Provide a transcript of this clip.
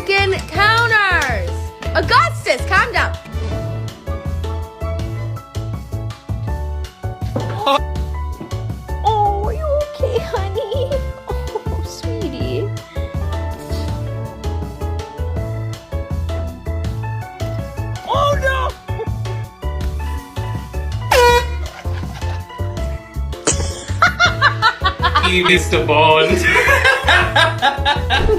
chicken counters. Augustus, calm down. Oh, are you okay, honey? Oh, sweetie. Oh no! He missed the ball.